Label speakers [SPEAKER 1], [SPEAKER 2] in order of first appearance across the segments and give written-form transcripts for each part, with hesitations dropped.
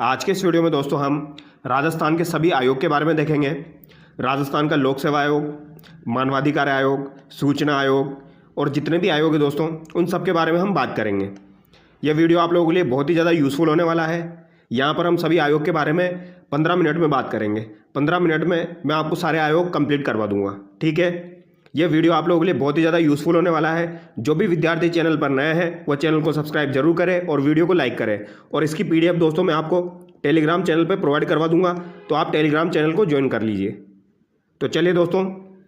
[SPEAKER 1] आज के इस वीडियो में दोस्तों हम राजस्थान के सभी आयोग के बारे में देखेंगे। राजस्थान का लोक सेवा आयोग, मानवाधिकार आयोग, सूचना आयोग और जितने भी आयोग हैं दोस्तों, उन सब के बारे में हम बात करेंगे। यह वीडियो आप लोगों के लिए बहुत ही ज़्यादा यूज़फुल होने वाला है। यहाँ पर हम सभी आयोग के बारे में 15 मिनट में बात करेंगे। 15 मिनट में मैं आपको सारे आयोग कंप्लीट करवा दूंगा, ठीक है। यह वीडियो आप लोगों के लिए बहुत ही ज़्यादा यूज़फुल होने वाला है। जो भी विद्यार्थी चैनल पर नए हैं वह चैनल को सब्सक्राइब जरूर करें और वीडियो को लाइक करें। और इसकी पीडीएफ दोस्तों मैं आपको टेलीग्राम चैनल पर प्रोवाइड करवा दूंगा, तो आप टेलीग्राम चैनल को ज्वाइन कर लीजिए। तो चलिए दोस्तों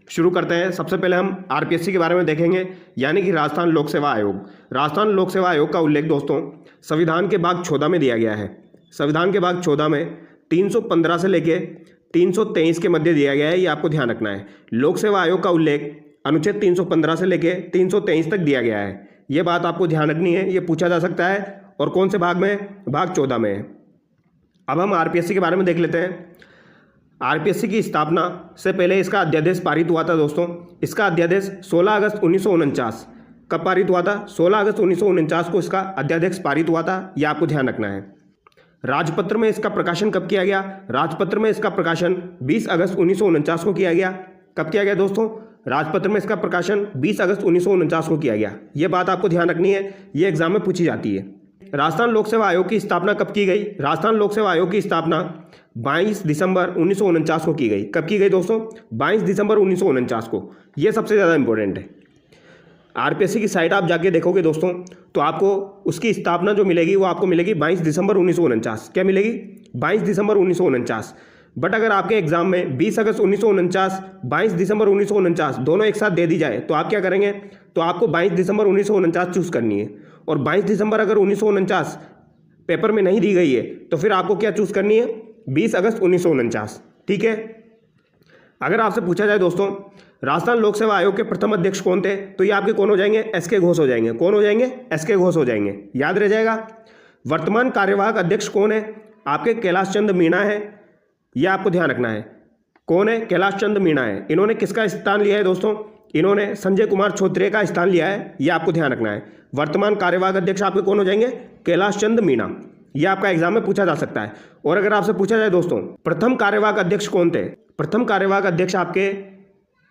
[SPEAKER 1] शुरू करते हैं। सबसे पहले हम आरपीएससी के बारे में देखेंगे, यानी कि राजस्थान लोक सेवा आयोग। राजस्थान लोक सेवा आयोग का उल्लेख दोस्तों संविधान के भाग 14 में दिया गया है। संविधान के भाग 14 में 315 से लेके 323 के मध्य दिया गया है, ये आपको ध्यान रखना है। लोक सेवा आयोग का उल्लेख अनुच्छेद 315 से लेके 323 तक दिया गया है। ये बात आपको ध्यान रखनी है, ये पूछा जा सकता है। और कौन से भाग में? भाग 14 में है। अब हम आरपीएससी के बारे में देख लेते हैं। आरपीएससी की स्थापना से पहले इसका अध्यादेश पारित हुआ था दोस्तों। इसका अध्यादेश 16 अगस्त 1949 कब पारित हुआ था? 16 अगस्त 1949 को इसका अध्यादेश पारित हुआ था, यह आपको ध्यान रखना है। राजपत्र में इसका प्रकाशन कब किया गया? राजपत्र में इसका प्रकाशन 20 अगस्त 1949 को किया गया। कब किया गया दोस्तों? राजपत्र में इसका प्रकाशन 20 अगस्त 1949 को किया गया। यह बात आपको ध्यान रखनी है, ये एग्जाम में पूछी जाती है। राजस्थान लोक सेवा आयोग की स्थापना कब की गई? राजस्थान लोक सेवा आयोग की स्थापना 22 दिसंबर 1949 को की गई। कब की गई दोस्तों? 22 दिसंबर 1949 को। यह सबसे ज़्यादा इंपॉर्टेंट है। आरपीएससी की साइट आप जाके देखोगे दोस्तों, तो आपको उसकी स्थापना जो मिलेगी वो आपको मिलेगी 22 दिसंबर 1949। क्या मिलेगी? 22 दिसंबर 1949। बट अगर आपके एग्जाम में 20 अगस्त 1949, 22 दिसंबर 1949 दोनों एक साथ दे दी जाए, तो आप क्या करेंगे? तो आपको 22 दिसंबर 1949 चूज करनी है। और 22 दिसंबर अगर 1949 पेपर में नहीं दी गई है, तो फिर आपको क्या चूज करनी है? 20 अगस्त 1949, ठीक है। अगर आपसे पूछा जाए दोस्तों राजस्थान लोक सेवा आयोग के प्रथम अध्यक्ष कौन थे, तो ये आपके कौन हो जाएंगे? एसके घोष हो जाएंगे। कौन हो जाएंगे? एसके घोष हो जाएंगे, याद रह जाएगा। वर्तमान कार्यवाहक अध्यक्ष कौन है? आपके कैलाश चंद मीणा है, यह आपको ध्यान रखना है। कौन है? कैलाश चंद मीणा है। इन्होंने किसका स्थान लिया है दोस्तों? इन्होंने संजय कुमार छोत्रिय का स्थान लिया है, यह आपको ध्यान रखना है। वर्तमान कार्यवाहक अध्यक्ष आपके कौन हो जाएंगे? कैलाश चंद मीणा। यह आपका एग्जाम में पूछा जा सकता है। और अगर आपसे पूछा जाए दोस्तों प्रथम कार्यवाहक अध्यक्ष कौन थे? प्रथम कार्यवाहक अध्यक्ष आपके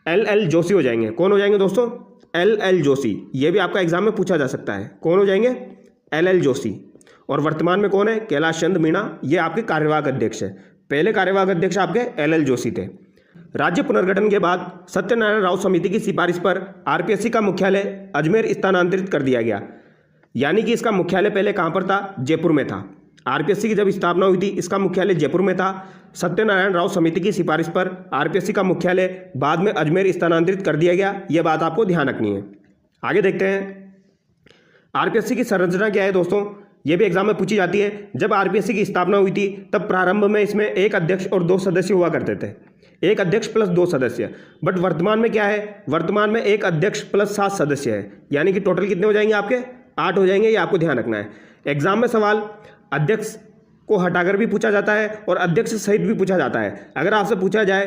[SPEAKER 1] एल जोशी हो जाएंगे। कौन हो जाएंगे दोस्तों? एल जोशी। यह भी आपका एग्जाम में पूछा जा सकता है। कौन हो जाएंगे? एल जोशी। और वर्तमान में कौन है? कैलाश चंद मीणा। ये आपके कार्यवाहक अध्यक्ष है। पहले कार्यवाहक अध्यक्ष आपके एल जोशी थे। राज्य पुनर्गठन के बाद सत्यनारायण राव समिति की सिफारिश पर आरपीएससी का मुख्यालय अजमेर स्थानांतरित कर दिया गया। यानी कि इसका मुख्यालय पहले कहां पर था? जयपुर में था। आरपीएससी की जब स्थापना हुई थी इसका मुख्यालय जयपुर में था। सत्यनारायण राव समिति की सिफारिश पर आरपीएससी का मुख्यालय बाद में अजमेर स्थानांतरित कर दिया गया। यह बात आपको ध्यान रखनी है। आगे देखते हैं आरपीएससी की संरचना क्या है दोस्तों। यह भी एग्जाम में पूछी जाती है। जब आरपीएससी की स्थापना हुई थी तब प्रारंभ में इसमें एक अध्यक्ष और 2 सदस्य हुआ करते थे। एक अध्यक्ष प्लस 2 सदस्य। बट वर्तमान में क्या है? वर्तमान में एक अध्यक्ष प्लस 7 सदस्य है। यानी कि टोटल कितने हो जाएंगे आपके? 8 हो जाएंगे। ये आपको ध्यान रखना है। एग्जाम में सवाल अध्यक्ष को हटाकर भी पूछा जाता है और अध्यक्ष सहित भी पूछा जाता है। अगर आपसे पूछा जाए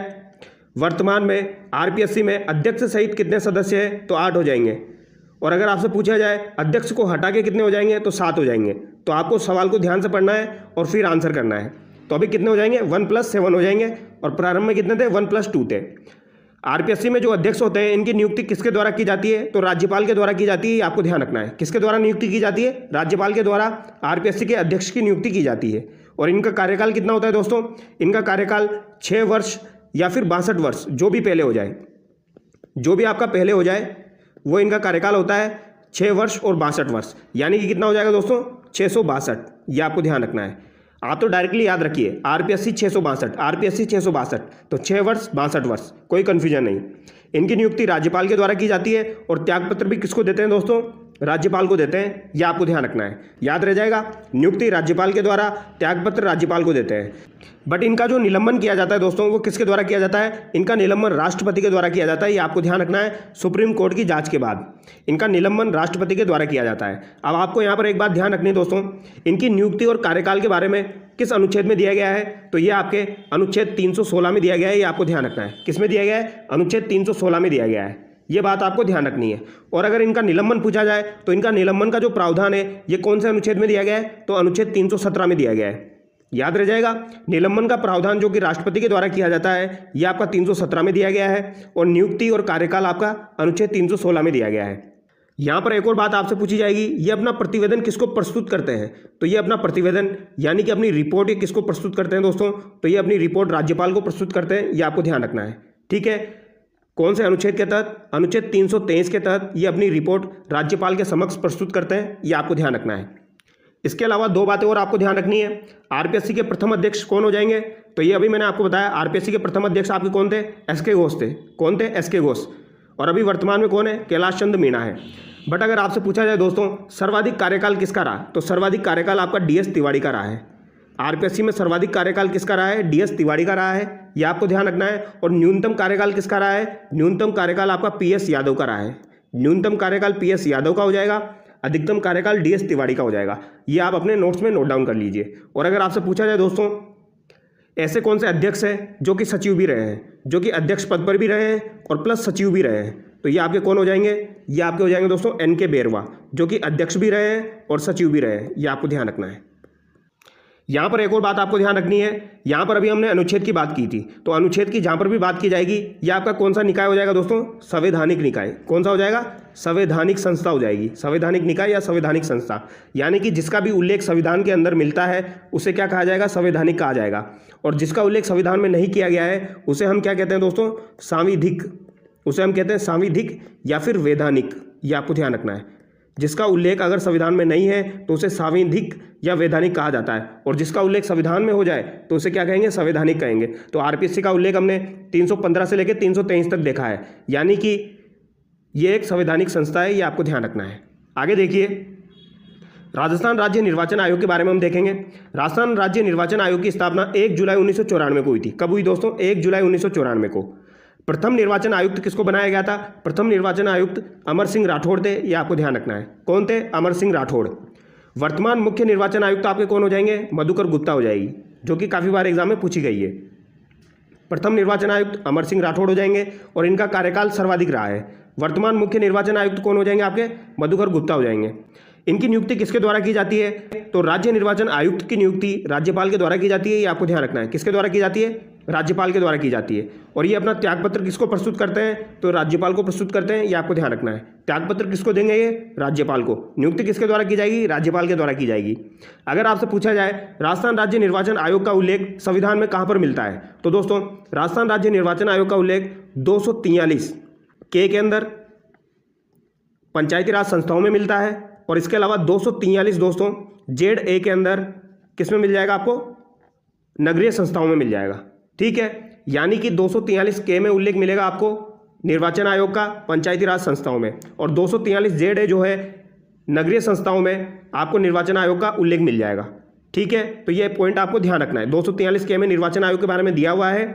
[SPEAKER 1] वर्तमान में आरपीएससी में अध्यक्ष सहित कितने सदस्य हैं, तो 8 हो जाएंगे। और अगर आपसे पूछा जाए अध्यक्ष को हटा के कितने हो जाएंगे, तो 7 हो जाएंगे। तो आपको सवाल को ध्यान से पढ़ना है और फिर आंसर करना है। तो अभी कितने हो जाएंगे? 1 + 7 हो जाएंगे। और प्रारंभ में कितने थे? 1 + 2 थे। आरपीएससी में जो अध्यक्ष होते हैं इनकी नियुक्ति किसके द्वारा की जाती है? तो राज्यपाल के द्वारा की जाती है। ये आपको ध्यान रखना है। किसके द्वारा नियुक्ति की जाती है? राज्यपाल के द्वारा आरपीएससी के अध्यक्ष की नियुक्ति की जाती है। और इनका कार्यकाल कितना होता है दोस्तों? इनका कार्यकाल 6 वर्ष या फिर 62 वर्ष, जो भी पहले हो जाए। जो भी आपका पहले हो जाए वो इनका कार्यकाल होता है 6 वर्ष और 62 वर्ष। यानी कि कितना हो जाएगा दोस्तों? 662। ये आपको ध्यान रखना है। आप तो डायरेक्टली याद रखिए आरपीएससी 662, आरपीएससी 662, तो 6 वर्ष 62 वर्ष, कोई कंफ्यूजन नहीं। इनकी नियुक्ति राज्यपाल के द्वारा की जाती है। और त्यागपत्र भी किसको देते हैं दोस्तों? राज्यपाल को देते हैं। यह आपको ध्यान रखना है, याद रह जाएगा। नियुक्ति राज्यपाल के द्वारा, त्यागपत्र राज्यपाल को देते हैं। बट इनका जो निलंबन किया जाता है दोस्तों वो किसके द्वारा किया जाता है? इनका निलंबन राष्ट्रपति के द्वारा किया जाता है। ये आपको ध्यान रखना है। सुप्रीम कोर्ट की जांच के बाद इनका निलंबन राष्ट्रपति के द्वारा किया जाता है। अब आपको यहाँ पर एक बात ध्यान रखनी है दोस्तों, इनकी नियुक्ति और कार्यकाल के बारे में किस अनुच्छेद में दिया गया है? तो ये आपके अनुच्छेद 316 में दिया गया है। ये आपको ध्यान रखना है। किस में दिया गया है? अनुच्छेद 316 में दिया गया है। ये बात आपको ध्यान रखनी है। और अगर इनका निलंबन पूछा जाए तो इनका निलंबन का जो प्रावधान है ये कौन से अनुच्छेद में दिया गया है? तो अनुच्छेद 317 में दिया गया है। याद रह जाएगा। निलंबन का प्रावधान जो कि राष्ट्रपति के द्वारा किया जाता है ये आपका 317 में दिया गया है और नियुक्ति और कार्यकाल आपका अनुच्छेद 316 में दिया गया है। यहाँ पर एक और बात आपसे पूछी जाएगी, ये अपना प्रतिवेदन किसको प्रस्तुत करते हैं? तो ये अपना प्रतिवेदन यानी कि अपनी रिपोर्ट ये किसको प्रस्तुत करते हैं दोस्तों? तो ये अपनी रिपोर्ट राज्यपाल को प्रस्तुत करते हैं, ये आपको ध्यान रखना है। ठीक है, कौन से अनुच्छेद के तहत? अनुच्छेद 323 के तहत ये अपनी रिपोर्ट राज्यपाल के समक्ष प्रस्तुत करते हैं, ये आपको ध्यान रखना है। इसके अलावा दो बातें और आपको ध्यान रखनी है। आरपीएससी के प्रथम अध्यक्ष कौन हो जाएंगे? तो ये अभी मैंने आपको बताया, आरपीएससी के प्रथम अध्यक्ष आपके कौन थे? एसके घोष थे। कौन थे? एसके घोष। और अभी वर्तमान में कौन है? कैलाश चंद्र मीणा है। बट अगर आपसे पूछा जाए दोस्तों सर्वाधिक कार्यकाल किसका रहा, तो सर्वाधिक कार्यकाल आपका डीएस तिवारी का रहा है। आरपीएससी में सर्वाधिक कार्यकाल किसका रहा है? डीएस तिवारी का रहा है, ये आपको ध्यान रखना है। और न्यूनतम कार्यकाल किसका रहा है? न्यूनतम कार्यकाल आपका पीएस यादव का रहा है। न्यूनतम कार्यकाल पीएस यादव का हो जाएगा, अधिकतम कार्यकाल डीएस तिवारी का हो जाएगा। ये आप अपने नोट्स में नोट डाउन कर लीजिए। और अगर आपसे पूछा जाए दोस्तों ऐसे कौन से अध्यक्ष हैं जो कि सचिव भी रहे हैं, जो कि अध्यक्ष पद पर भी रहे हैं और प्लस सचिव भी रहे हैं, तो ये आपके कौन हो जाएंगे? ये आपके हो जाएंगे दोस्तों एनके बेरवा, जो कि अध्यक्ष भी रहे हैं और सचिव भी रहे हैं, ये आपको ध्यान रखना है। यहाँ पर एक और बात आपको ध्यान रखनी है, यहाँ पर अभी हमने अनुच्छेद की बात की थी, तो अनुच्छेद की जहाँ पर भी बात की जाएगी ये आपका कौन सा निकाय हो जाएगा दोस्तों? संवैधानिक निकाय। कौन सा हो जाएगा? संवैधानिक संस्था हो जाएगी। संवैधानिक निकाय या संवैधानिक संस्था, यानी कि जिसका भी उल्लेख संविधान के अंदर मिलता है उसे क्या कहा जाएगा? संवैधानिक कहा जाएगा। और जिसका उल्लेख संविधान में नहीं किया गया है उसे हम क्या कहते हैं दोस्तों? सांविधिक। उसे हम कहते हैं सांविधिक या फिर वैधानिक, ये आपको ध्यान रखना है। जिसका उल्लेख अगर संविधान में नहीं है तो उसे सांविधिक या वैधानिक कहा जाता है, और जिसका उल्लेख संविधान में हो जाए तो उसे क्या कहेंगे? संवैधानिक कहेंगे। तो आरपीएससी का उल्लेख हमने 315 से लेकर 323 तक देखा है, यानी कि ये एक संवैधानिक संस्था है, ये आपको ध्यान रखना है। आगे देखिए, राजस्थान राज्य निर्वाचन आयोग के बारे में हम देखेंगे। राजस्थान राज्य निर्वाचन आयोग की स्थापना 1 जुलाई 1994 को हुई थी। कब हुई दोस्तों? 1 जुलाई 1994 को। प्रथम निर्वाचन आयुक्त किसको बनाया गया था? प्रथम निर्वाचन आयुक्त अमर सिंह राठौड़ थे, ये आपको ध्यान रखना है। कौन थे? अमर सिंह राठौड़। वर्तमान मुख्य निर्वाचन आयुक्त आपके कौन हो जाएंगे? मधुकर गुप्ता हो जाएगी, जो कि काफ़ी बार एग्जाम में पूछी गई है। प्रथम निर्वाचन आयुक्त अमर सिंह राठौड़ हो जाएंगे और इनका कार्यकाल सर्वाधिक रहा है। वर्तमान मुख्य निर्वाचन आयुक्त कौन हो जाएंगे आपके? मधुकर गुप्ता हो जाएंगे। इनकी नियुक्ति किसके द्वारा की जाती है? तो राज्य निर्वाचन आयुक्त की नियुक्ति राज्यपाल के द्वारा की जाती है, ये आपको ध्यान रखना है। किसके द्वारा की जाती है? राज्यपाल के द्वारा की जाती है। और ये अपना त्यागपत्र किसको प्रस्तुत करते हैं? तो राज्यपाल को प्रस्तुत करते हैं, ये आपको ध्यान रखना है। त्यागपत्र किसको देंगे? ये राज्यपाल को। नियुक्ति किसके द्वारा की जाएगी? राज्यपाल के द्वारा की जाएगी। अगर आपसे पूछा जाए राजस्थान राज्य निर्वाचन आयोग का उल्लेख संविधान में कहाँ पर मिलता है, तो दोस्तों राजस्थान राज्य निर्वाचन आयोग का उल्लेख 243 के अंदर पंचायती राज संस्थाओं में मिलता है, और इसके अलावा 243 दोस्तों जेड ए के अंदर किस में मिल जाएगा आपको? नगरीय संस्थाओं में मिल जाएगा। ठीक है, यानी कि 243 के में उल्लेख मिलेगा आपको निर्वाचन आयोग का पंचायती राज संस्थाओं में, और 243 जेड ए जो है नगरीय संस्थाओं में आपको निर्वाचन आयोग का उल्लेख मिल जाएगा। ठीक है, तो ये पॉइंट आपको ध्यान रखना है। 243 के में निर्वाचन आयोग के बारे में दिया हुआ है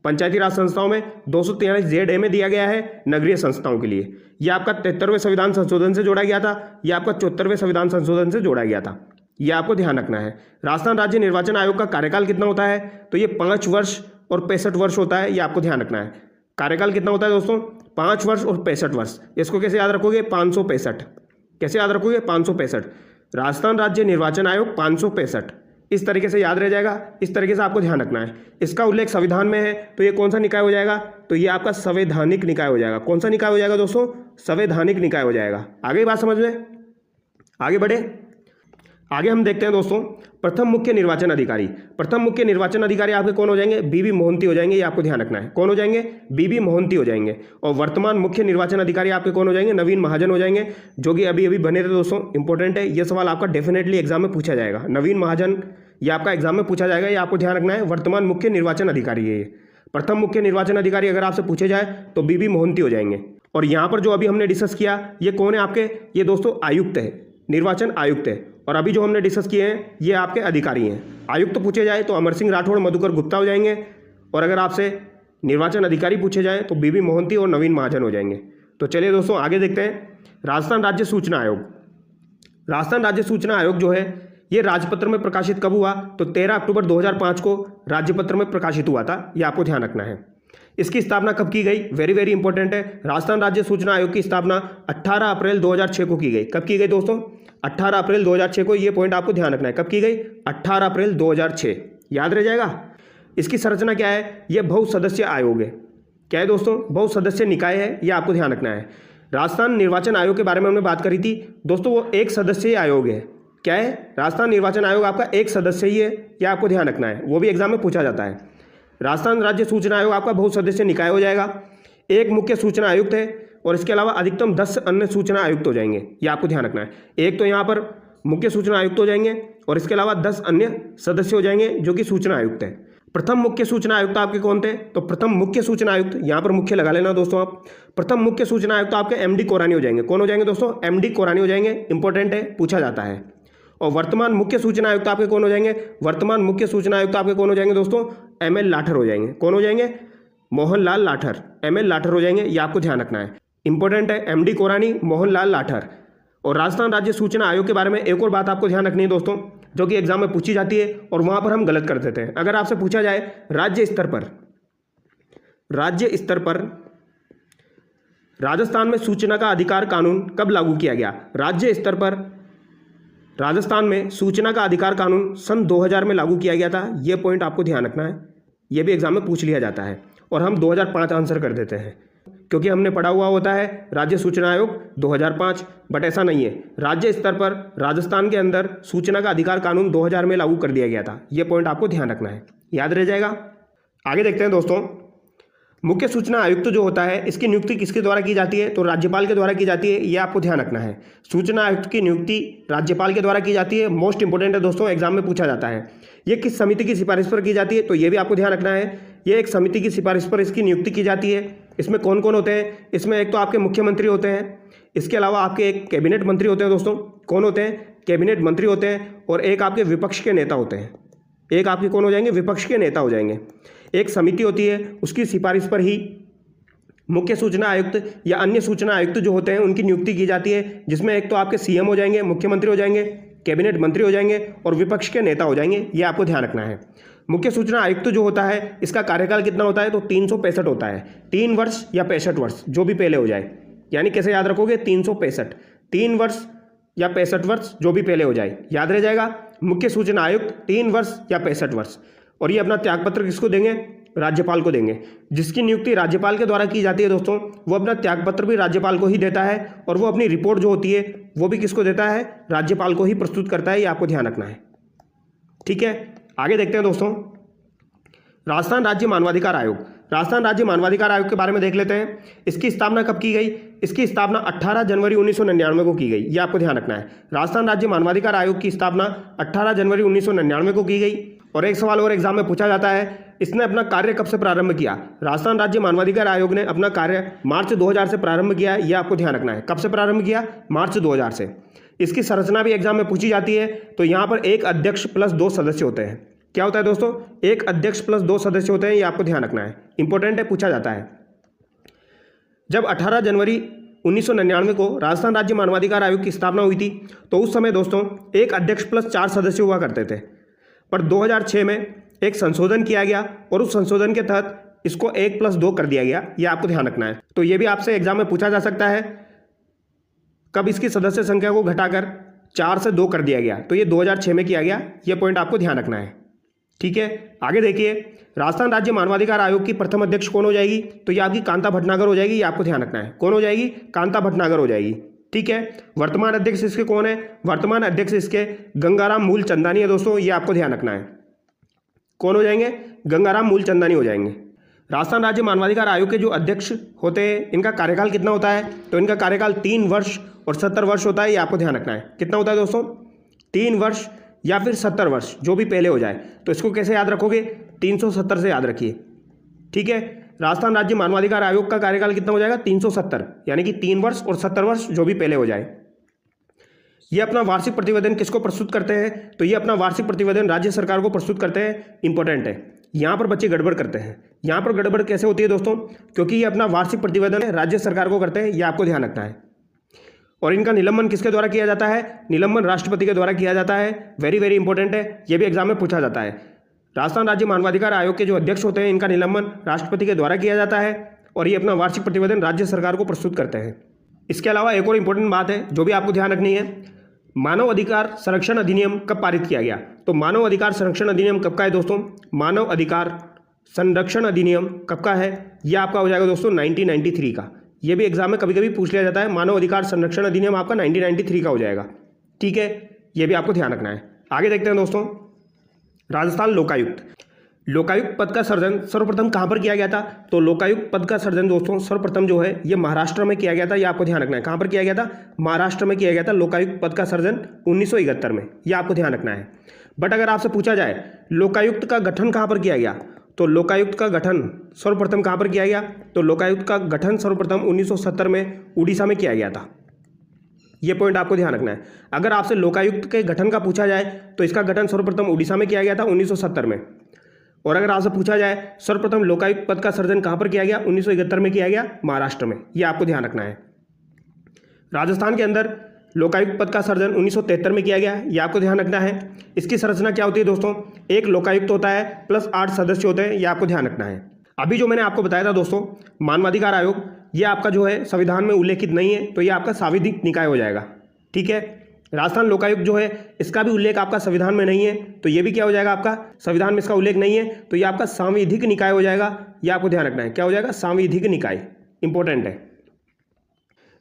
[SPEAKER 1] पंचायती राज संस्थाओं में, 243 जेड ए में दिया गया है नगरीय संस्थाओं के लिए। यह आपका 73वें संविधान संशोधन से जोड़ा गया था, यह आपका 74वें संविधान संशोधन से जोड़ा गया था, यह आपको ध्यान रखना है। राजस्थान राज्य निर्वाचन आयोग का कार्यकाल कितना होता है? तो ये 5 वर्ष और 65 वर्ष होता है, ये आपको ध्यान रखना है। कार्यकाल कितना होता है दोस्तों? 5 वर्ष और 65 वर्ष। इसको कैसे याद रखोगे? 565। कैसे याद रखोगे? 565। राजस्थान राज्य निर्वाचन आयोग 565, इस तरीके से याद रह जाएगा। इस तरीके से आपको ध्यान रखना है। इसका उल्लेख संविधान में है, तो ये कौन सा निकाय हो जाएगा? तो ये आपका संवैधानिक निकाय हो जाएगा। कौन सा निकाय हो जाएगा दोस्तों? संवैधानिक निकाय हो जाएगा। आगे बात समझ में, आगे बढ़े। आगे हम देखते हैं दोस्तों प्रथम मुख्य निर्वाचन अधिकारी। प्रथम मुख्य निर्वाचन अधिकारी आपके कौन हो जाएंगे? बीबी मोहंती हो जाएंगे, ये आपको ध्यान रखना है। कौन हो जाएंगे? बीबी मोहंती हो जाएंगे। और वर्तमान मुख्य निर्वाचन अधिकारी आपके कौन हो जाएंगे? नवीन महाजन हो जाएंगे, जो कि अभी अभी बने थे दोस्तों। इंपॉर्टेंट है, ये सवाल आपका डेफिनेटली एग्जाम में पूछा जाएगा। नवीन महाजन ये आपका एग्जाम में पूछा जाएगा, ये आपको ध्यान रखना है। वर्तमान मुख्य निर्वाचन अधिकारी है ये। प्रथम मुख्य निर्वाचन अधिकारी अगर आपसे पूछे जाए तो बीबी मोहंती हो जाएंगे। और यहाँ पर जो अभी हमने डिस्कस किया ये कौन है आपके? ये दोस्तों आयुक्त है, निर्वाचन आयुक्त है। और अभी जो हमने डिस्कस किए हैं ये आपके अधिकारी हैं। आयुक्त पूछे जाए तो अमर सिंह राठौड़, मधुकर गुप्ता हो जाएंगे। और अगर आपसे निर्वाचन अधिकारी पूछे जाए तो बीबी मोहंती और नवीन महाजन हो जाएंगे। तो चलिए दोस्तों आगे देखते हैं। राजस्थान राज्य सूचना आयोग। राजस्थान राज्य सूचना आयोग जो है ये राजपत्र में प्रकाशित कब हुआ? तो 13 अक्टूबर 2005 को राज्यपत्र में प्रकाशित हुआ था, ये आपको ध्यान रखना है। इसकी स्थापना कब की गई? वेरी वेरी इंपॉर्टेंट है। राजस्थान राज्य सूचना आयोग की स्थापना 18 अप्रैल 2006 को की गई। कब की गई दोस्तों? 18 अप्रैल 2006 को, ये पॉइंट आपको ध्यान रखना है। कब की गई? 18 अप्रैल 2006, याद रह जाएगा। इसकी संरचना क्या है? ये बहुसदस्यीय आयोग है। क्या है दोस्तों? बहुसदस्यीय निकाय है, ये आपको ध्यान रखना है। राजस्थान निर्वाचन आयोग के बारे में हमने बात करी थी दोस्तों, वो एक सदस्यीय आयोग है। क्या है? राजस्थान निर्वाचन आयोग आपका एक सदस्यीय है, यह आपको ध्यान रखना है, वो भी एग्जाम में पूछा जाता है। राजस्थान राज्य सूचना आयोग आपका बहुसदस्यीय निकाय हो जाएगा। एक मुख्य सूचना आयुक्त है और इसके अलावा अधिकतम 10 अन्य सूचना आयुक्त हो जाएंगे, ये आपको ध्यान रखना है। एक तो यहाँ पर मुख्य सूचना आयुक्त हो जाएंगे और इसके अलावा 10 अन्य सदस्य हो जाएंगे जो कि सूचना आयुक्त है। प्रथम मुख्य सूचना आयुक्त आपके कौन थे? तो प्रथम मुख्य सूचना आयुक्त, यहाँ पर मुख्य लगा लेना दोस्तों आप। प्रथम मुख्य सूचना आयुक्त आपके एमडी कोरानी हो जाएंगे। कौन हो जाएंगे दोस्तों? एमडी कोरानी हो जाएंगे, इंपॉर्टेंट है, पूछा जाता है। और वर्तमान मुख्य सूचना आयुक्त आपके कौन हो जाएंगे? वर्तमान मुख्य सूचना आयुक्त आपके कौन हो जाएंगे दोस्तों? एमएल लाठर हो जाएंगे। कौन हो जाएंगे? मोहनलाल लाठर, एमएल लाठर हो जाएंगे, ये आपको ध्यान रखना है, इंपॉर्टेंट है। एमडी कोरानी, मोहनलाल लाठर। और राजस्थान राज्य सूचना आयोग के बारे में एक और बात आपको ध्यान रखनी है दोस्तों, जो कि एग्जाम में पूछी जाती है और वहां पर हम गलत कर देते हैं। अगर आपसे पूछा जाए राज्य स्तर पर राजस्थान में सूचना का अधिकार कानून कब लागू किया गया? राज्य स्तर पर राजस्थान में सूचना का अधिकार कानून सन 2000 में लागू किया गया था, यह पॉइंट आपको ध्यान रखना है, यह भी एग्जाम में पूछ लिया जाता है और हम 2005 आंसर कर देते हैं क्योंकि हमने पढ़ा हुआ होता है राज्य सूचना आयोग 2005, बट ऐसा नहीं है। राज्य स्तर पर राजस्थान के अंदर सूचना का अधिकार कानून 2000 में लागू कर दिया गया था, यह पॉइंट आपको ध्यान रखना है, याद रह जाएगा। आगे देखते हैं दोस्तों, मुख्य सूचना आयुक्त जो होता है इसकी नियुक्ति किसके द्वारा की जाती है? तो राज्यपाल के द्वारा की जाती है, यह आपको ध्यान रखना है। सूचना आयुक्त की नियुक्ति राज्यपाल के द्वारा की जाती है, मोस्ट इंपोर्टेंट है दोस्तों, एग्जाम में पूछा जाता है। ये किस समिति की सिफारिश पर की जाती है? तो ये भी आपको ध्यान रखना है, ये एक समिति की सिफारिश पर इसकी नियुक्ति की जाती है। इसमें कौन कौन होते हैं? इसमें एक तो आपके मुख्यमंत्री होते हैं, इसके अलावा आपके एक कैबिनेट मंत्री होते हैं दोस्तों। कौन होते हैं? कैबिनेट मंत्री होते हैं। और एक आपके विपक्ष के नेता होते हैं, एक आपके कौन हो जाएंगे? विपक्ष के नेता हो जाएंगे। एक समिति होती है, उसकी सिफारिश पर ही मुख्य सूचना आयुक्त या अन्य सूचना आयुक्त जो होते हैं उनकी नियुक्ति की जाती है, जिसमें एक तो आपके सीएम हो जाएंगे, मुख्यमंत्री हो जाएंगे, कैबिनेट मंत्री हो जाएंगे और विपक्ष के नेता हो जाएंगे, ये आपको ध्यान रखना है। मुख्य सूचना आयुक्त जो होता है इसका कार्यकाल कितना होता है? तो 365 होता है, 3 वर्ष या 65 वर्ष, जो भी पहले हो जाए। यानी कैसे याद रखोगे? 365, 3 वर्ष या 65 वर्ष, जो भी पहले हो जाए, याद रह जाएगा। मुख्य सूचना आयुक्त 3 वर्ष या 65 वर्ष। और ये अपना त्यागपत्र किसको देंगे? राज्यपाल को देंगे। जिसकी नियुक्ति राज्यपाल के द्वारा की जाती है दोस्तों, वो अपना त्यागपत्र भी राज्यपाल को ही देता है और वो अपनी रिपोर्ट जो होती है वो भी किसको देता है? राज्यपाल को ही प्रस्तुत करता है, ये आपको ध्यान रखना है, ठीक है। आगे देखते हैं दोस्तों, राजस्थान राज्य मानवाधिकार आयोग। राजस्थान राज्य मानवाधिकार आयोग के बारे में देख लेते हैं। इसकी स्थापना कब की गई? इसकी स्थापना 18 जनवरी 1999 को की गई, यह आपको ध्यान रखना है। राजस्थान राज्य मानवाधिकार आयोग की स्थापना 18 जनवरी 1999 को की गई। और एक सवाल और एग्जाम में पूछा जाता है, इसने अपना कार्य कब से प्रारंभ किया? राजस्थान राज्य मानवाधिकार आयोग ने अपना कार्य मार्च 2000 से प्रारंभ किया है, यह आपको ध्यान रखना है। कब से प्रारंभ किया? मार्च 2000 से। इसकी संरचना भी एग्जाम में पूछी जाती है, तो यहाँ पर एक अध्यक्ष प्लस 2 सदस्य होते हैं। क्या होता है दोस्तों? एक अध्यक्ष प्लस 2 सदस्य होते हैं, ये आपको ध्यान रखना है, इंपॉर्टेंट है, पूछा जाता है। जब 18 जनवरी 1999 को राजस्थान राज्य मानवाधिकार आयोग की स्थापना हुई थी, तो उस समय दोस्तों एक अध्यक्ष प्लस 4 सदस्य हुआ करते थे। पर 2006 में एक संशोधन किया गया और उस संशोधन के तहत इसको 1+2 कर दिया गया, यह आपको ध्यान रखना है। तो ये भी आपसे एग्जाम में पूछा जा सकता है, कब इसकी सदस्य संख्या को घटाकर 4 से 2 कर दिया गया? तो ये 2006 में किया गया, यह पॉइंट आपको ध्यान रखना है, ठीक है। आगे देखिए, राजस्थान राज्य मानवाधिकार आयोग की प्रथम अध्यक्ष कौन हो जाएगी? तो ये आपकी कांता भटनागर हो जाएगी, ये आपको ध्यान रखना है। कौन हो जाएगी? कांता भटनागर हो जाएगी, ठीक है। वर्तमान अध्यक्ष इसके कौन है? वर्तमान अध्यक्ष इसके गंगाराम मूलचंदानी है दोस्तों, ये आपको ध्यान रखना है। कौन हो जाएंगे? गंगाराम मूलचंदानी हो जाएंगे। राजस्थान राज्य मानवाधिकार आयोग के जो अध्यक्ष होते हैं इनका कार्यकाल कितना होता है? तो इनका कार्यकाल 3 वर्ष और 70 वर्ष होता है, ये आपको ध्यान रखना है। कितना होता है दोस्तों? 3 वर्ष या फिर 70 वर्ष, जो भी पहले हो जाए। तो इसको कैसे याद रखोगे? 370 से याद रखिए, ठीक है। राजस्थान राज्य मानवाधिकार आयोग का कार्यकाल कितना हो जाएगा? 370, यानी कि 3 वर्ष और 70 वर्ष, जो भी पहले हो जाए। ये अपना वार्षिक प्रतिवेदन किसको प्रस्तुत करते हैं? तो ये अपना वार्षिक प्रतिवेदन राज्य सरकार को प्रस्तुत करते हैं, इंपॉर्टेंट है। यहाँ पर बच्चे गड़बड़ करते हैं। यहाँ पर गड़बड़ कैसे होती है दोस्तों? क्योंकि ये अपना वार्षिक प्रतिवेदन राज्य सरकार को करते हैं, ये आपको ध्यान रखना है। और इनका निलंबन किसके द्वारा किया जाता है? निलंबन राष्ट्रपति के द्वारा किया जाता है, वेरी वेरी इंपॉर्टेंट है, ये भी एग्जाम में पूछा जाता है। राजस्थान राज्य मानवाधिकार आयोग के जो अध्यक्ष होते हैं इनका निलंबन राष्ट्रपति के द्वारा किया जाता है और ये अपना वार्षिक प्रतिवेदन राज्य सरकार को प्रस्तुत करते हैं। इसके अलावा एक और इंपॉर्टेंट बात है जो भी आपको ध्यान रखनी है, मानव अधिकार संरक्षण अधिनियम कब पारित किया गया? तो मानव अधिकार संरक्षण अधिनियम कब का है दोस्तों? मानव अधिकार संरक्षण अधिनियम कब का है? यह आपका हो जाएगा दोस्तों 1993 का। यह भी एग्जाम में कभी कभी पूछ लिया जाता है। मानव अधिकार संरक्षण अधिनियम आपका 1993 का हो जाएगा। ठीक है, यह भी आपको ध्यान रखना है। आगे देखते हैं दोस्तों, राजस्थान लोकायुक्त। लोकायुक्त पद का सृजन सर्वप्रथम कहां पर किया गया था? तो लोकायुक्त पद का सृजन दोस्तों सर्वप्रथम जो है ये महाराष्ट्र में किया गया था। यह आपको ध्यान रखना है। कहां पर किया गया था? महाराष्ट्र में किया गया था लोकायुक्त पद का सृजन 1971 में। यह आपको ध्यान रखना है। बट अगर आपसे पूछा जाए लोकायुक्त का गठन कहां पर किया गया, तो लोकायुक्त का गठन सर्वप्रथम कहां पर किया गया? तो लोकायुक्त का गठन सर्वप्रथम 1970 में उड़ीसा में किया गया था। यह पॉइंट आपको ध्यान रखना है। अगर आपसे लोकायुक्त के गठन का पूछा जाए तो इसका गठन सर्वप्रथम उड़ीसा में किया गया था 1970 में। और अगर आपसे पूछा जाए सर्वप्रथम लोकायुक्त पद का सृजन कहां पर किया गया? 1971 में किया गया, महाराष्ट्र में। यह आपको ध्यान रखना है। राजस्थान के अंदर लोकायुक्त पद का सृजन 1973 में किया गया, यह आपको ध्यान रखना है। इसकी संरचना क्या होती है दोस्तों? एक लोकायुक्त होता है प्लस 8 सदस्य होते हैं, यह आपको ध्यान रखना है। अभी जो मैंने आपको बताया था दोस्तों मानवाधिकार आयोग, यह आपका जो है संविधान में उल्लेखित नहीं है, तो यह आपका सांविधिक निकाय हो जाएगा। ठीक है, राजस्थान लोकायुक्त जो है इसका भी उल्लेख आपका संविधान में नहीं है, तो ये भी क्या हो जाएगा आपका? संविधान में इसका उल्लेख नहीं है, तो ये आपका सांविधिक निकाय हो जाएगा। ये आपको ध्यान रखना है। क्या हो जाएगा? सांविधिक निकाय। इंपॉर्टेंट है।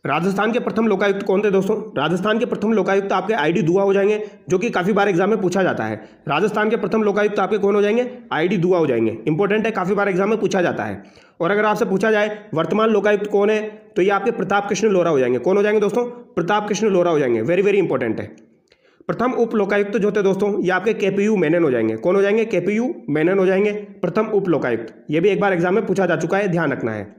[SPEAKER 1] राजस्थान के प्रथम लोकायुक्त कौन थे दोस्तों? राजस्थान के प्रथम लोकायुक्त आपके आईडी दुआ हो जाएंगे, जो कि काफी बार एग्जाम में पूछा जाता है। राजस्थान के प्रथम लोकायुक्त आपके कौन हो जाएंगे? आईडी दुआ हो जाएंगे। इंपॉर्टेंट है, काफी बार एग्जाम में पूछा जाता है। और अगर आपसे पूछा जाए वर्तमान लोकायुक्त कौन है, तो ये आपके प्रताप कृष्ण लोहरा हो जाएंगे। कौन हो जाएंगे दोस्तों? प्रताप कृष्ण लोहरा हो जाएंगे। वेरी वेरी इंपॉर्टेंट है। प्रथम उप लोकायुक्त जो थे दोस्तों ये आपके केपीयू मेनन हो जाएंगे। कौन हो जाएंगे? केपीयू मेनन हो जाएंगे प्रथम उप लोकायुक्त। ये भी एक बार एग्जाम में पूछा जा चुका है, ध्यान रखना है।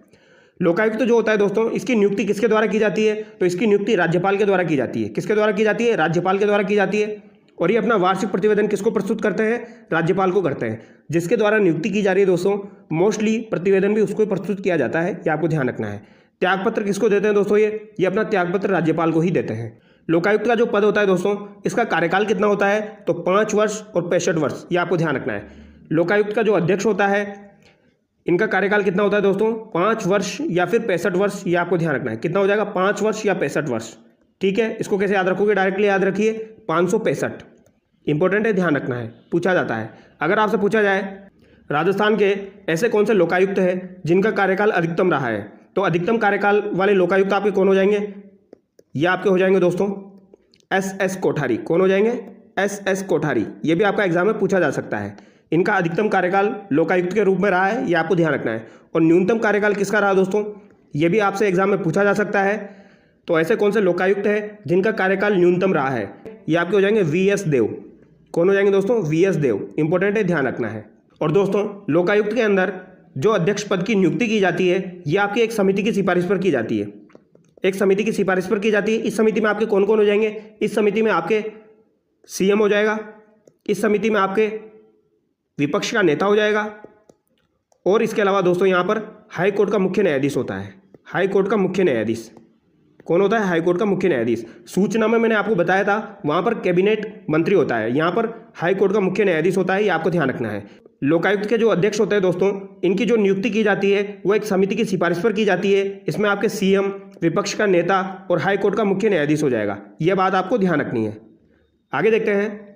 [SPEAKER 1] लोकायुक्त जो होता है दोस्तों इसकी नियुक्ति किसके द्वारा की जाती है? तो इसकी नियुक्ति राज्यपाल के द्वारा की जाती है। किसके द्वारा की जाती है? राज्यपाल के द्वारा की जाती है। और ये अपना वार्षिक प्रतिवेदन किसको प्रस्तुत करते हैं? राज्यपाल को करते हैं। जिसके द्वारा नियुक्ति की जा रही है दोस्तों मोस्टली प्रतिवेदन भी उसको प्रस्तुत किया जाता है, ये आपको ध्यान रखना है। त्यागपत्र किसको देते हैं दोस्तों? ये अपना त्यागपत्र राज्यपाल को ही देते हैं। लोकायुक्त का जो पद होता है दोस्तों इसका कार्यकाल कितना होता है? तो 5 वर्ष और 65 वर्ष, ये आपको ध्यान रखना है। लोकायुक्त का जो अध्यक्ष होता है इनका कार्यकाल कितना होता है दोस्तों? 5 वर्ष या फिर 65 वर्ष, ये आपको ध्यान रखना है। कितना हो जाएगा? 5 वर्ष या 65 वर्ष। ठीक है, इसको कैसे याद रखोगे? डायरेक्टली याद रखिए 565। इंपॉर्टेंट है, ध्यान रखना है, पूछा जाता है। अगर आपसे पूछा जाए राजस्थान के ऐसे कौन से लोकायुक्त हैं जिनका कार्यकाल अधिकतम रहा है, तो अधिकतम कार्यकाल वाले लोकायुक्त आपके कौन हो जाएंगे? ये आपके हो जाएंगे दोस्तों एस कोठारी। कौन हो जाएंगे? एस कोठारी। ये भी आपका एग्जाम में पूछा जा सकता है। इनका अधिकतम कार्यकाल लोकायुक्त के रूप में रहा है, ये आपको ध्यान रखना है। और न्यूनतम कार्यकाल किसका रहा दोस्तों? ये भी आपसे एग्जाम में पूछा जा सकता है। तो ऐसे कौन से लोकायुक्त हैं जिनका कार्यकाल न्यूनतम रहा है? ये आपके हो जाएंगे वीएस देव। कौन हो जाएंगे दोस्तों? वीएस देव। इंपॉर्टेंट है, ध्यान रखना है। और दोस्तों लोकायुक्त के अंदर जो अध्यक्ष पद की नियुक्ति की जाती है ये आपकी एक समिति की सिफारिश पर की जाती है। एक समिति की सिफारिश पर की जाती है। इस समिति में आपके कौन कौन हो जाएंगे? इस समिति में आपके सीएम हो जाएगा, इस समिति में आपके विपक्ष का नेता हो जाएगा, और इसके अलावा दोस्तों यहाँ पर हाई कोर्ट का मुख्य न्यायाधीश होता है। हाई कोर्ट का मुख्य न्यायाधीश कौन होता है? हाई कोर्ट का मुख्य न्यायाधीश। सूचना में मैंने आपको बताया था वहाँ पर कैबिनेट मंत्री होता है, यहाँ पर हाई कोर्ट का मुख्य न्यायाधीश होता है, ये आपको ध्यान रखना है। लोकायुक्त के जो अध्यक्ष होते हैं दोस्तों इनकी जो नियुक्ति की जाती है वो एक समिति की सिफारिश पर की जाती है। इसमें आपके सीएम, विपक्ष का नेता और हाई कोर्ट का मुख्य न्यायाधीश हो जाएगा। यह बात आपको ध्यान रखनी है। आगे देखते हैं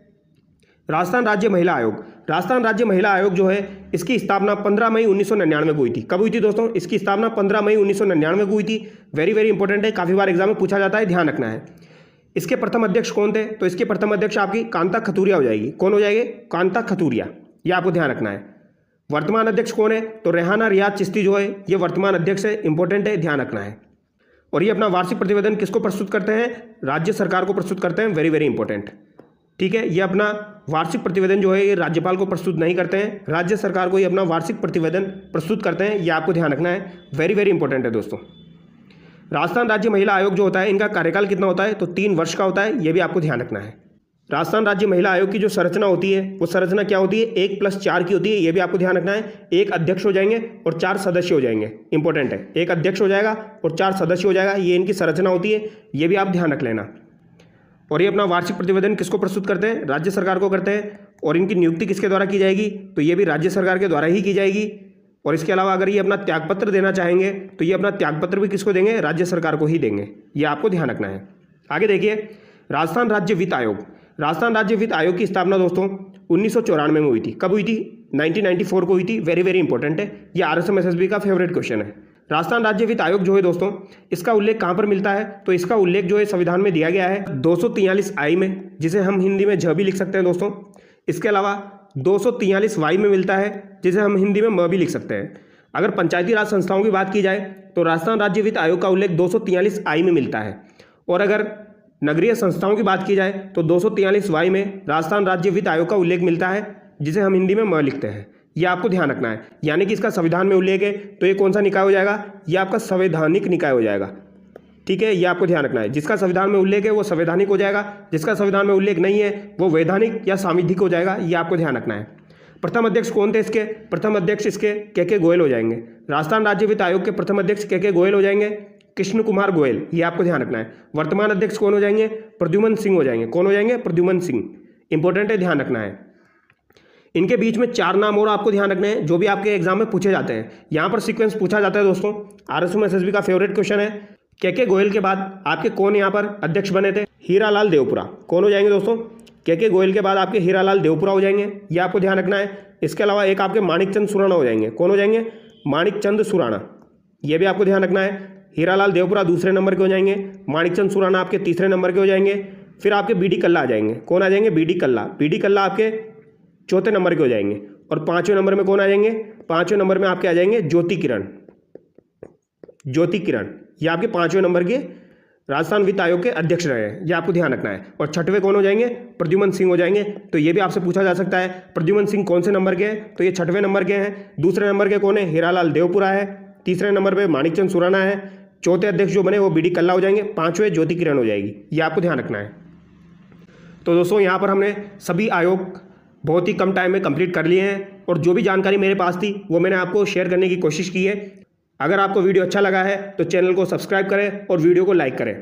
[SPEAKER 1] राजस्थान राज्य महिला आयोग। राजस्थान राज्य महिला आयोग जो है इसकी स्थापना 15 मई 1999 को हुई थी। कब हुई थी दोस्तों? इसकी स्थापना 15 मई 1999 को हुई थी। वेरी वेरी इंपॉर्टेंट है, काफी बार एग्जाम में पूछा जाता है, ध्यान रखना है। इसके प्रथम अध्यक्ष कौन थे? तो इसके प्रथम अध्यक्ष आपकी कांता खतूरिया हो जाएगी। कौन हो जाएगी? कांता खतूरिया। यह आपको ध्यान रखना है। वर्तमान अध्यक्ष कौन है? तो रेहाना रियाज चिश्ती जो है ये वर्तमान अध्यक्ष है। इंपॉर्टेंट है, ध्यान रखना है। और ये अपना वार्षिक प्रतिवेदन किसको प्रस्तुत करते हैं? राज्य सरकार को प्रस्तुत करते हैं। Very very important. ठीक है, ये अपना वार्षिक प्रतिवेदन जो है ये राज्यपाल को प्रस्तुत नहीं करते हैं, राज्य सरकार को ये अपना वार्षिक प्रतिवेदन प्रस्तुत करते हैं। ये आपको ध्यान रखना है, वेरी वेरी इंपॉर्टेंट है दोस्तों। राजस्थान राज्य महिला आयोग जो होता है इनका कार्यकाल कितना होता है? तो 3 वर्ष का होता है। ये भी आपको ध्यान रखना है। राजस्थान राज्य महिला आयोग की जो संरचना होती है वो संरचना क्या होती है? 1+4 की होती है। ये भी आपको ध्यान रखना है। 1 अध्यक्ष हो जाएंगे और 4 सदस्य हो जाएंगे। इंपॉर्टेंट है, 1 अध्यक्ष हो जाएगा और 4 सदस्य हो जाएगा। ये इनकी संरचना होती है, ये भी आप ध्यान रख लेना। और ये अपना वार्षिक प्रतिवेदन किसको प्रस्तुत करते हैं? राज्य सरकार को करते हैं। और इनकी नियुक्ति किसके द्वारा की जाएगी? तो ये भी राज्य सरकार के द्वारा ही की जाएगी। और इसके अलावा अगर ये अपना त्यागपत्र देना चाहेंगे तो ये अपना त्यागपत्र भी किसको देंगे? राज्य सरकार को ही देंगे। ये आपको ध्यान रखना है। आगे देखिए राजस्थान राज्य वित्त आयोग। राजस्थान राज्य वित्त आयोग की स्थापना दोस्तों 1994 में हुई थी। कब हुई थी? 1994 को हुई थी। वेरी वेरी इंपॉर्टेंट है, ये RSM SSB का फेवरेट क्वेश्चन है। राजस्थान राज्य वित्त आयोग जो है दोस्तों, इसका उल्लेख कहाँ पर मिलता है? तो इसका उल्लेख जो है संविधान में दिया गया है 243I में, जिसे हम हिंदी में झ भी लिख सकते हैं दोस्तों। इसके अलावा 243Y में मिलता है, जिसे हम हिंदी में म भी लिख सकते हैं। अगर पंचायती राज संस्थाओं की बात की जाए तो राजस्थान राज्य वित्त आयोग का उल्लेख 243I में मिलता है, और अगर नगरीय संस्थाओं की बात की जाए तो 243Y में राजस्थान राज्य वित्त आयोग का उल्लेख मिलता है, जिसे हम हिंदी में म लिखते हैं। यह आपको ध्यान रखना है, यानी कि इसका संविधान में उल्लेख है तो ये कौन सा निकाय हो जाएगा? ये आपका संवैधानिक निकाय हो जाएगा। ठीक है, ये आपको ध्यान रखना है। जिसका संविधान में उल्लेख है वो संवैधानिक हो जाएगा, जिसका संविधान में उल्लेख नहीं है वो वैधानिक या सांविधिक हो जाएगा। ये आपको ध्यान रखना है। प्रथम अध्यक्ष कौन थे इसके? प्रथम अध्यक्ष इसके के गोयल हो जाएंगे। राजस्थान राज्य वित्त आयोग के प्रथम अध्यक्ष के गोयल हो जाएंगे, कृष्ण कुमार गोयल। ये आपको ध्यान रखना है। वर्तमान अध्यक्ष कौन हो जाएंगे? प्रद्युमन सिंह हो जाएंगे। कौन हो जाएंगे? प्रद्युमन सिंह। इंपॉर्टेंट है, ध्यान रखना है। इनके बीच में 4 नाम और आपको ध्यान रखने हैं जो भी आपके एग्जाम में पूछे जाते हैं। यहाँ पर सीक्वेंस पूछा जाता है दोस्तों, RSM SSB का फेवरेट क्वेश्चन है। के गोयल के बाद आपके कौन यहाँ पर अध्यक्ष बने थे? हीरालाल देवपुरा। कौन हो जाएंगे दोस्तों? के गोयल के बाद आपके हीरालाल देवपुरा हो जाएंगे। ये आपको ध्यान रखना है। इसके अलावा एक आपके माणिकचंद सुराणा हो जाएंगे। कौन हो जाएंगे? माणिकचंद सुराणा। ये भी आपको ध्यान रखना है। हीरालाल देवपुरा दूसरे नंबर के हो जाएंगे, माणिकचंद सुराणा आपके तीसरे नंबर के हो जाएंगे। फिर आपके BD कल्ला आ जाएंगे। कौन आ जाएंगे? BD कल्ला। BD कल्ला आपके चौथे नंबर के हो जाएंगे। और 5वें नंबर में कौन आ जाएंगे? 5वें नंबर में आपके आ जाएंगे ज्योति किरण। ज्योति किरण ये आपके 5वें नंबर के राजस्थान वित्त आयोग के अध्यक्ष रहे हैं। ये आपको ध्यान रखना है। और 6वें कौन हो जाएंगे? प्रद्युमन सिंह हो जाएंगे। तो ये भी आपसे पूछा जा सकता है, प्रद्युमन सिंह कौन से नंबर के हैं? तो ये 6वें नंबर के हैं। दूसरे नंबर के कौन है? हीरालाल देवपुरा है। तीसरे नंबर पर माणिकचंद सुराणा है। चौथे अध्यक्ष जो बने वो BD कल्ला हो जाएंगे। 5वें ज्योति किरण हो जाएगी। ये आपको ध्यान रखना है। तो दोस्तों यहाँ पर हमने सभी आयोग बहुत ही कम टाइम में कंप्लीट कर लिए हैं, और जो भी जानकारी मेरे पास थी वो मैंने आपको शेयर करने की कोशिश की है। अगर आपको वीडियो अच्छा लगा है तो चैनल को सब्सक्राइब करें और वीडियो को लाइक करें।